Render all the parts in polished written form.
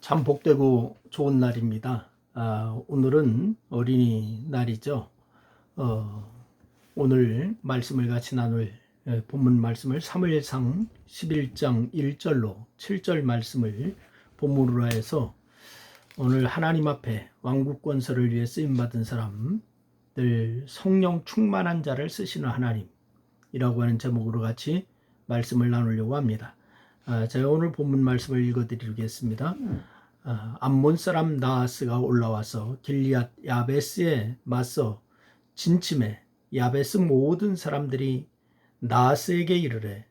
참 복되고 좋은 날입니다. 오늘은 어린이날이죠. 오늘 말씀을 같이 나눌 본문 말씀을 사무엘상 11장 1절로 7절 말씀을 본문으로 해서 오늘 하나님 앞에 왕국 건설을 위해 쓰임받은 사람들, 성령 충만한 자를 쓰시는 하나님이라고 하는 제목으로 같이 말씀을 나누려고 합니다. 제가 오늘 본문 말씀을 읽어드리겠습니다. 암몬 사람 나하스가 올라와서 길리앗 야베스에 맞서 진침해 야베스 모든 사람들이 나하스에게 이르되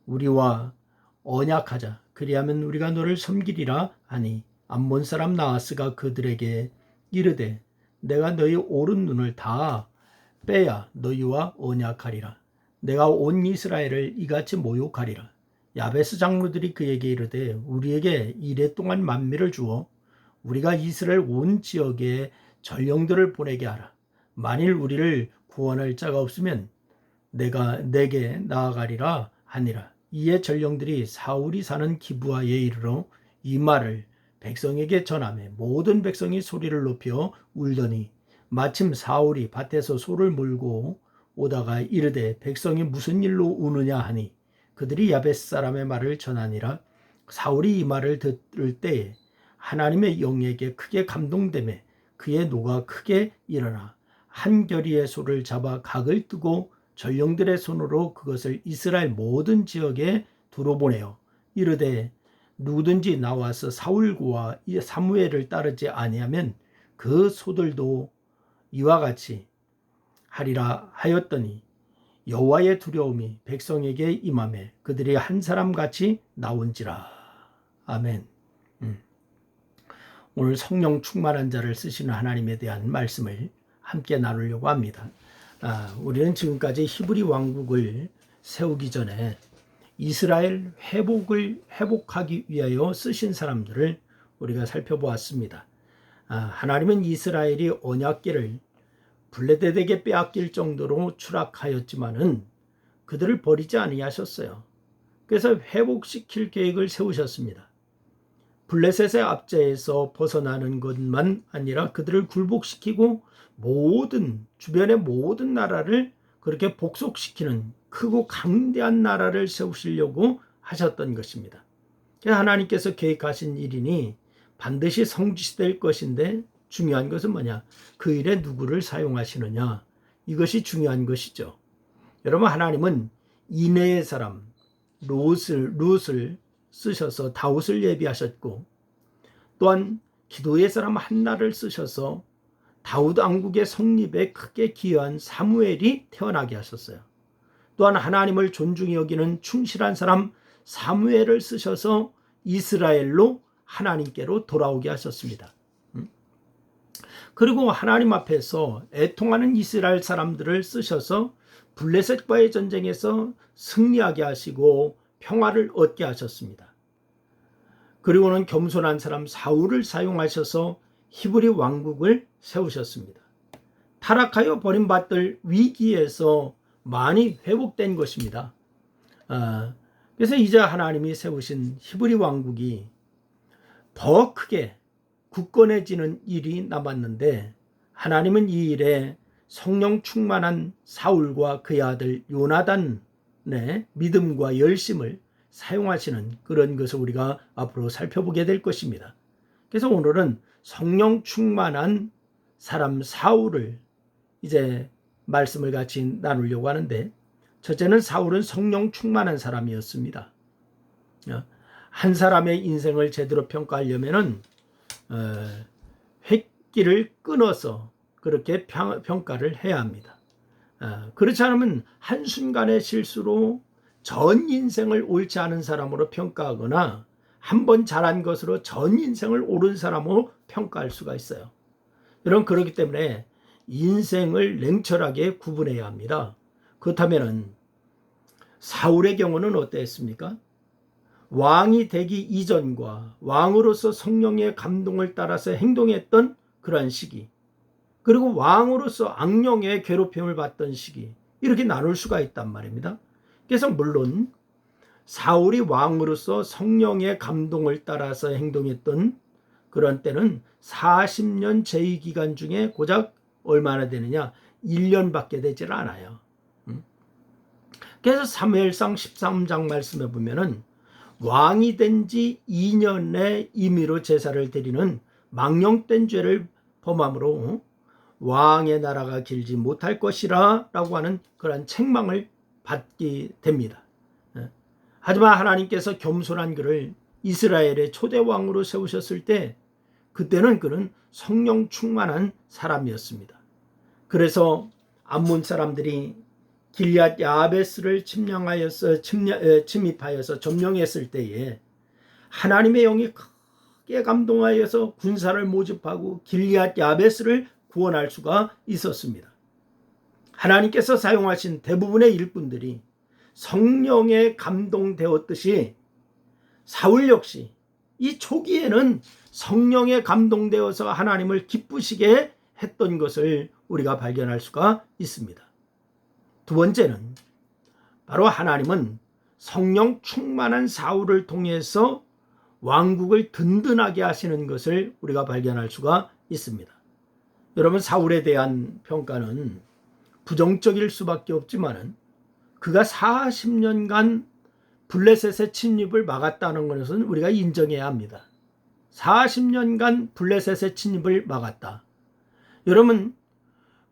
우리와 언약하자, 그리하면 우리가 너를 섬기리라 하니, 암몬 사람 나하스가 그들에게 이르되 내가 너희 오른 눈을 다 빼야 너희와 언약하리라. 내가 온 이스라엘을 이같이 모욕하리라. 야베스 장로들이 그에게 이르되 우리에게 이레 동안 만미를 주어 우리가 이스라엘 온 지역에 전령들을 보내게 하라. 만일 우리를 구원할 자가 없으면 내가 내게 나아가리라 하니라. 이에 전령들이 사울이 사는 기브아에 이르러 이 말을 백성에게 전하매 모든 백성이 소리를 높여 울더니, 마침 사울이 밭에서 소를 몰고 오다가 이르되 백성이 무슨 일로 우느냐 하니, 그들이 야베스 사람의 말을 전하니라. 사울이 이 말을 들을 때에 하나님의 영에게 크게 감동되매 그의 노가 크게 일어나 한 겨리의 소를 잡아 각을 뜨고 전령들의 손으로 그것을 이스라엘 모든 지역에 두루 보내어 이르되 누구든지 나와서 사울과 사무엘을 따르지 아니하면 그 소들도 이와 같이 하리라 하였더니, 여호와의 두려움이 백성에게 임하매 그들이 한 사람같이 나온지라. 아멘. 오늘 성령 충만한 자를 쓰시는 하나님에 대한 말씀을 함께 나누려고 합니다. 우리는 지금까지 히브리 왕국을 세우기 전에 이스라엘 회복하기 위하여 쓰신 사람들을 우리가 살펴보았습니다. 하나님은 이스라엘이 언약궤를 블레셋에게 빼앗길 정도로 추락하였지만은 그들을 버리지 아니하셨어요. 그래서 회복시킬 계획을 세우셨습니다. 블레셋의 압제에서 벗어나는 것만 아니라 그들을 굴복시키고 주변의 모든 나라를 그렇게 복속시키는 크고 강대한 나라를 세우시려고 하셨던 것입니다. 하나님께서 계획하신 일이니 반드시 성취될 것인데, 중요한 것은 뭐냐? 그 일에 누구를 사용하시느냐? 이것이 중요한 것이죠. 여러분, 하나님은 이내의 사람 룻을 쓰셔서 다윗을 예비하셨고, 또한 기도의 사람 한나를 쓰셔서 다윗 왕국의 성립에 크게 기여한 사무엘이 태어나게 하셨어요. 또한 하나님을 존중히 여기는 충실한 사람 사무엘을 쓰셔서 이스라엘로 하나님께로 돌아오게 하셨습니다. 그리고 하나님 앞에서 애통하는 이스라엘 사람들을 쓰셔서 블레셋과의 전쟁에서 승리하게 하시고 평화를 얻게 하셨습니다. 그리고는 겸손한 사람 사울을 사용하셔서 히브리 왕국을 세우셨습니다. 타락하여 버림받을 위기에서 많이 회복된 것입니다. 그래서 이제 하나님이 세우신 히브리 왕국이 더 크게 굳건해지는 일이 남았는데, 하나님은 이 일에 성령 충만한 사울과 그의 아들 요나단의 믿음과 열심을 사용하시는 그런 것을 우리가 앞으로 살펴보게 될 것입니다. 그래서 오늘은 성령 충만한 사람 사울을 이제 말씀을 같이 나누려고 하는데, 첫째는 사울은 성령 충만한 사람이었습니다. 한 사람의 인생을 제대로 평가하려면은 획기를 끊어서 그렇게 평가를 해야 합니다. 그렇지 않으면 한순간의 실수로 전 인생을 옳지 않은 사람으로 평가하거나 한 번 잘한 것으로 전 인생을 옳은 사람으로 평가할 수가 있어요. 여러분, 그렇기 때문에 인생을 냉철하게 구분해야 합니다. 그렇다면 사울의 경우는 어땠습니까? 왕이 되기 이전과 왕으로서 성령의 감동을 따라서 행동했던 그러한 시기, 그리고 왕으로서 악령의 괴롭힘을 받던 시기, 이렇게 나눌 수가 있단 말입니다. 그래서 물론 사울이 왕으로서 성령의 감동을 따라서 행동했던 그런 때는 40년 제위기간 중에 고작 얼마나 되느냐? 1년밖에 되질 않아요. 그래서 사무엘상 13장 말씀에 보면은 왕이 된 지 2년의 임의로 제사를 드리는 망령된 죄를 범함으로 왕의 나라가 길지 못할 것이라 라고 하는 그런 책망을 받게 됩니다. 하지만 하나님께서 겸손한 그를 이스라엘의 초대 왕으로 세우셨을 때 그때는 그는 성령 충만한 사람이었습니다. 그래서 암몬 사람들이 길앗 야베스를 침입하여서 점령했을 때에 하나님의 영이 크게 감동하여서 군사를 모집하고 길앗 야베스를 구원할 수가 있었습니다. 하나님께서 사용하신 대부분의 일꾼들이 성령에 감동되었듯이 사울 역시 이 초기에는 성령에 감동되어서 하나님을 기쁘시게 했던 것을 우리가 발견할 수가 있습니다. 두 번째는 바로 하나님은 성령 충만한 사울을 통해서 왕국을 든든하게 하시는 것을 우리가 발견할 수가 있습니다. 여러분, 사울에 대한 평가는 부정적일 수밖에 없지만 그가 40년간 블레셋의 침입을 막았다는 것은 우리가 인정해야 합니다. 40년간 블레셋의 침입을 막았다. 여러분,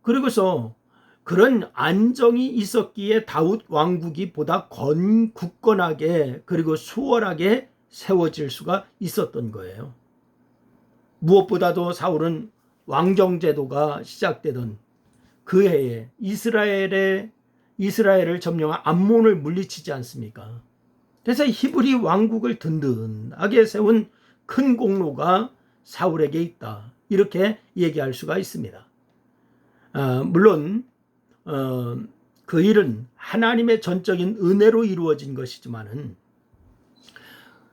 그리고서 그런 안정이 있었기에 다윗 왕국이 보다 굳건하게 그리고 수월하게 세워질 수가 있었던 거예요. 무엇보다도 사울은 왕정제도가 시작되던 그 해에 이스라엘을 점령한 암몬을 물리치지 않습니까? 그래서 히브리 왕국을 든든하게 세운 큰 공로가 사울에게 있다. 이렇게 얘기할 수가 있습니다. 물론 그 일은 하나님의 전적인 은혜로 이루어진 것이지만은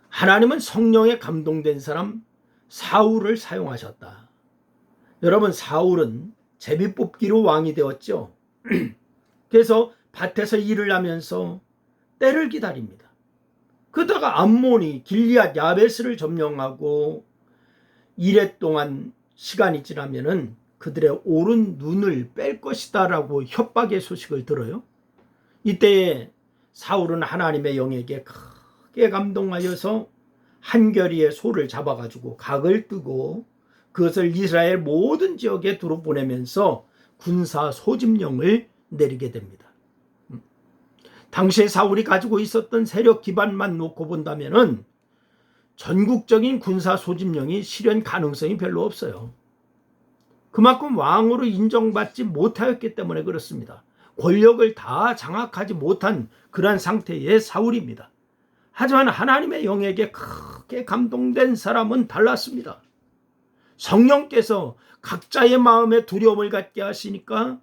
하나님은 성령에 감동된 사람 사울을 사용하셨다. 여러분, 사울은 제비뽑기로 왕이 되었죠. 그래서 밭에서 일을 하면서 때를 기다립니다. 그러다가 암몬이 길앗 야베스를 점령하고 이래 동안 시간이 지나면은 그들의 오른 눈을 뺄 것이다 라고 협박의 소식을 들어요. 이때에 사울은 하나님의 영에게 크게 감동하여서 한겨리의 소를 잡아가지고 각을 뜨고 그것을 이스라엘 모든 지역에 두루 보내면서 군사 소집령을 내리게 됩니다. 당시에 사울이 가지고 있었던 세력 기반만 놓고 본다면은 전국적인 군사 소집령이 실현 가능성이 별로 없어요. 그만큼 왕으로 인정받지 못하였기 때문에 그렇습니다. 권력을 다 장악하지 못한 그러한 상태의 사울입니다. 하지만 하나님의 영에게 크게 감동된 사람은 달랐습니다. 성령께서 각자의 마음에 두려움을 갖게 하시니까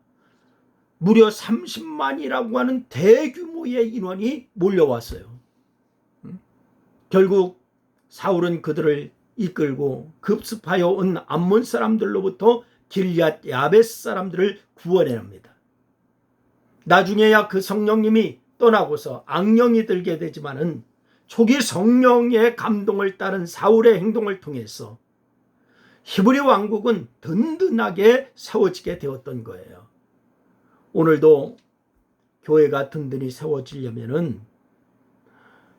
무려 30만이라고 하는 대규모의 인원이 몰려왔어요. 결국 사울은 그들을 이끌고 급습하여 온 암몬 사람들로부터 길앗 야베스 사람들을 구원해냅니다. 나중에야 그 성령님이 떠나고서 악령이 들게 되지만은 초기 성령의 감동을 따른 사울의 행동을 통해서 히브리 왕국은 든든하게 세워지게 되었던 거예요. 오늘도 교회가 든든히 세워지려면은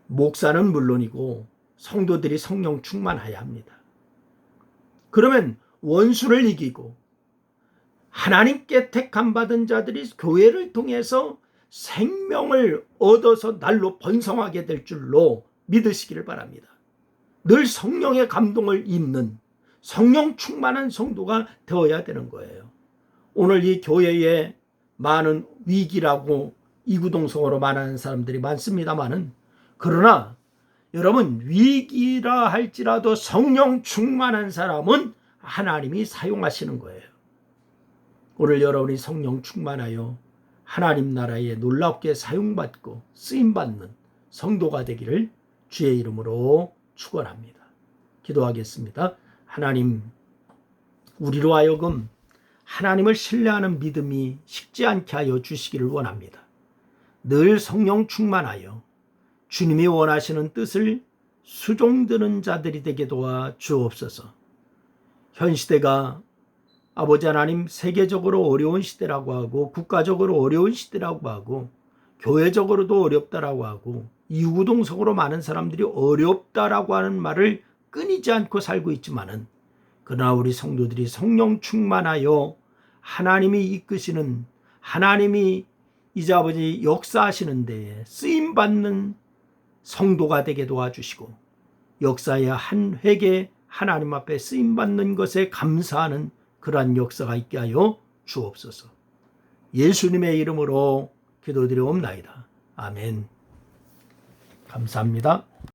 목사는 물론이고 성도들이 성령 충만해야 합니다. 그러면 원수를 이기고 하나님께 택함 받은 자들이 교회를 통해서 생명을 얻어서 날로 번성하게 될 줄로 믿으시기를 바랍니다. 늘 성령의 감동을 입는 성령 충만한 성도가 되어야 되는 거예요. 오늘 이 교회에 많은 위기라고 이구동성으로 말하는 사람들이 많습니다만은, 그러나 여러분, 위기라 할지라도 성령 충만한 사람은 하나님이 사용하시는 거예요. 오늘 여러분이 성령 충만하여 하나님 나라에 놀랍게 사용받고 쓰임받는 성도가 되기를 주의 이름으로 축원합니다. 기도하겠습니다. 하나님, 우리로 하여금 하나님을 신뢰하는 믿음이 식지 않게 하여 주시기를 원합니다. 늘 성령 충만하여 주님이 원하시는 뜻을 수종드는 자들이 되게 도와 주옵소서. 현 시대가 아버지 하나님 세계적으로 어려운 시대라고 하고 국가적으로 어려운 시대라고 하고 교회적으로도 어렵다라고 하고 이구동성으로 많은 사람들이 어렵다라고 하는 말을 끊이지 않고 살고 있지만은 그러나 우리 성도들이 성령 충만하여 하나님이 이끄시는 하나님이 이제 아버지 역사하시는 데에 쓰임받는 성도가 되게 도와주시고 역사의 한 획에 하나님 앞에 쓰임받는 것에 감사하는 그러한 역사가 있게 하여 주옵소서. 예수님의 이름으로 기도드리옵나이다. 아멘. 감사합니다.